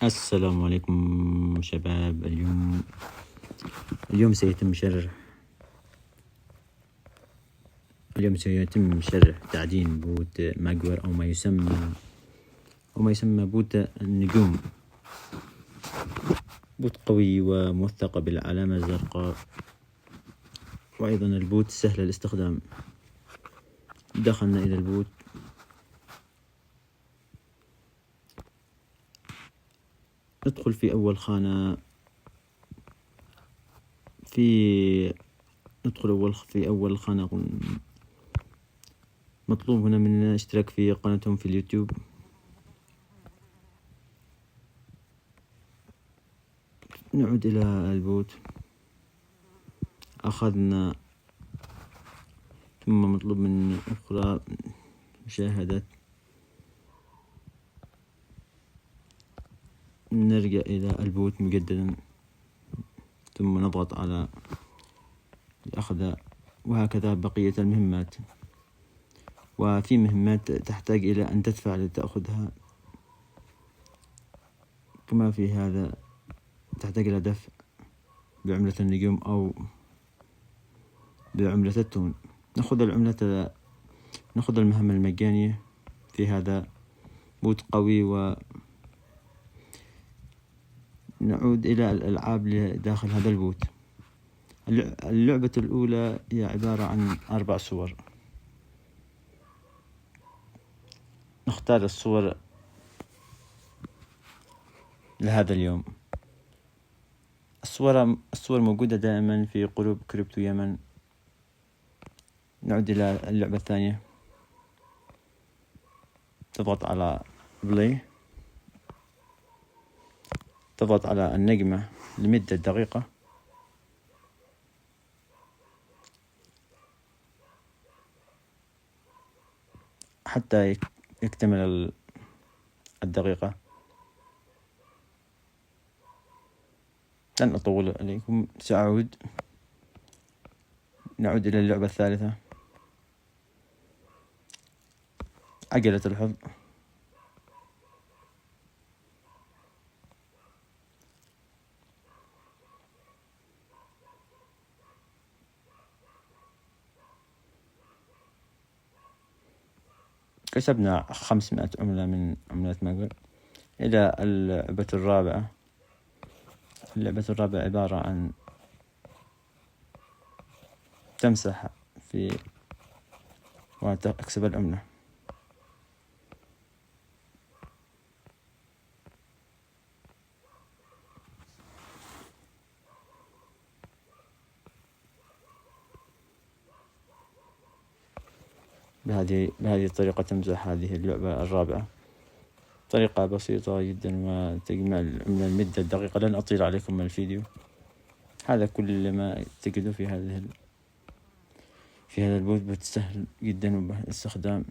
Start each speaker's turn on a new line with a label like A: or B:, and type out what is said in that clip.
A: السلام عليكم شباب. اليوم سيتم شرح تعدين بوت ماجور أو ما يسمى بوت النجوم. بوت قوي وموثق بالعلامة الزرقاء، وأيضا البوت سهل الاستخدام. دخلنا إلى البوت، ندخل في أول خانة. ندخل في أول خانة. مطلوب هنا مننا اشتراك في قناتهم في اليوتيوب. نعود إلى البوت، أخذنا، ثم مطلوب من أخرى مشاهدة. نرجع إلى البوت مجددا، ثم نضغط على أخذ، وهكذا بقية المهمات. وفي مهمات تحتاج إلى أن تدفع لتأخذها، كما في هذا تحتاج إلى دفع بعملة النجوم أو بعملة التون. نأخذ المهام المجانية في هذا بوت قوي. ونعود إلى الألعاب داخل هذا البوت. اللعبة الأولى هي عبارة عن 4 صور. نختار الصور لهذا اليوم. الصور موجودة دائما في قلوب كريبتو يمن. نعود إلى اللعبة الثانية، تضغط على بلاي، تضغط على النجمة لمدة دقيقة، حتى يكتمل الدقيقة. لن أطول عليكم، سأعود. نعود إلى اللعبة الثالثة، عجلة الحظ. كسبنا 500 عملة من عملات ماجور. إلى اللعبة الرابعة. اللعبة الرابعة عبارة عن تمسح وتكسب العملة. بهذه الطريقة تمسح هذه اللعبة الرابعة. طريقة بسيطة جدا وتجمع العملة لمدة دقيقة. لن أطيل عليكم الفيديو. هذا كل ما تجده في هذا البوت. سهل جدا بالاستخدام.